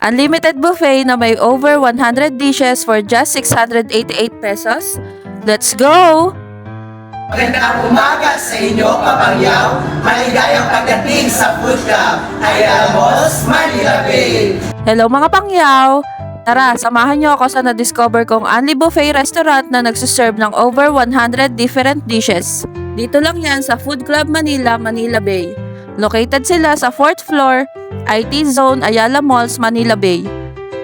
Unlimited buffet na may over 100 dishes for just 688 pesos. Let's go! Magandang umaga sa inyo, Kapangyaw. Maligayang pagdating sa Food Club Ayala Malls, Manila Bay. Hello mga pangyaw! Tara, samahan niyo ako sa na-discover kong Unli Buffet restaurant na nagsiserve ng over 100 different dishes. Dito lang yan sa Food Club Manila, Manila Bay. Located sila sa 4th floor, IT Zone, Ayala Malls, Manila Bay.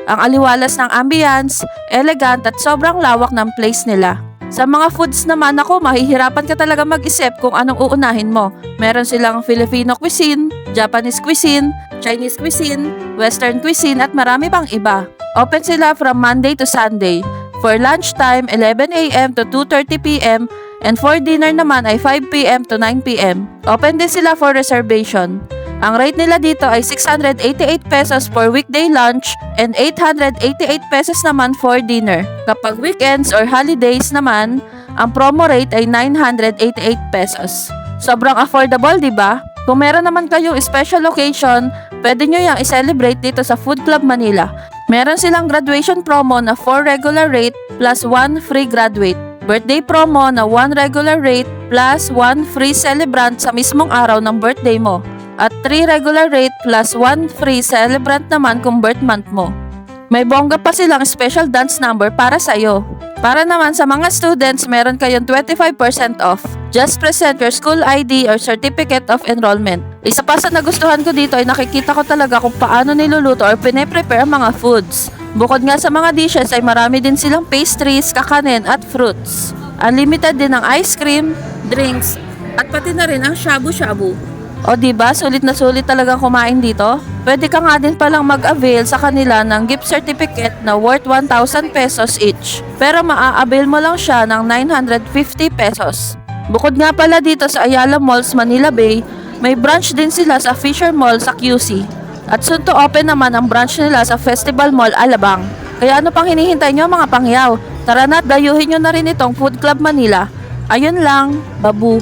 Ang aliwalas ng ambience, elegant at sobrang lawak ng place nila. Sa mga foods naman ako, mahihirapan ka talaga mag-isip kung anong uunahin mo. Meron silang Filipino cuisine, Japanese cuisine, Chinese cuisine, Western cuisine at marami pang iba. Open sila from Monday to Sunday. For lunchtime, 11 a.m. to 2:30 p.m. and for dinner naman ay 5 p.m. to 9 p.m. Open din sila for reservation. Ang rate nila dito ay 688 pesos for weekday lunch and 888 pesos naman for dinner. Kapag weekends or holidays naman, ang promo rate ay 988 pesos. Sobrang affordable, di ba? Kung meron naman kayong special occasion, pwede nyo yung i-celebrate dito sa Food Club Manila. Meron silang graduation promo na 4 regular rate plus 1 free graduate. Birthday promo na 1 regular rate plus 1 free celebrant sa mismong araw ng birthday mo. At 3 regular rate plus 1 free celebrant naman kung birth month mo. May bongga pa silang special dance number para sa'yo. Para naman sa mga students, meron kayong 25% off. Just present your school ID or certificate of enrollment. Isa pa sa nagustuhan ko dito ay nakikita ko talaga kung paano niluluto or pine-prepare ang mga foods. Bukod nga sa mga dishes ay marami din silang pastries, kakanin at fruits. Unlimited din ang ice cream, drinks, at pati na rin ang shabu-shabu. O diba, sulit na sulit talaga kumain dito? Pwede ka nga din palang mag-avail sa kanila ng gift certificate na worth 1,000 pesos each. Pero maa-avail mo lang siya ng 950 pesos. Bukod nga pala dito sa Ayala Malls, Manila Bay, may branch din sila sa Fisher Mall sa QC. At soon to open naman ang branch nila sa Festival Mall, Alabang. Kaya ano pang hinihintay nyo mga pangyaw? Tara na't dayuhin nyo na rin itong Food Club Manila. Ayun lang, babu.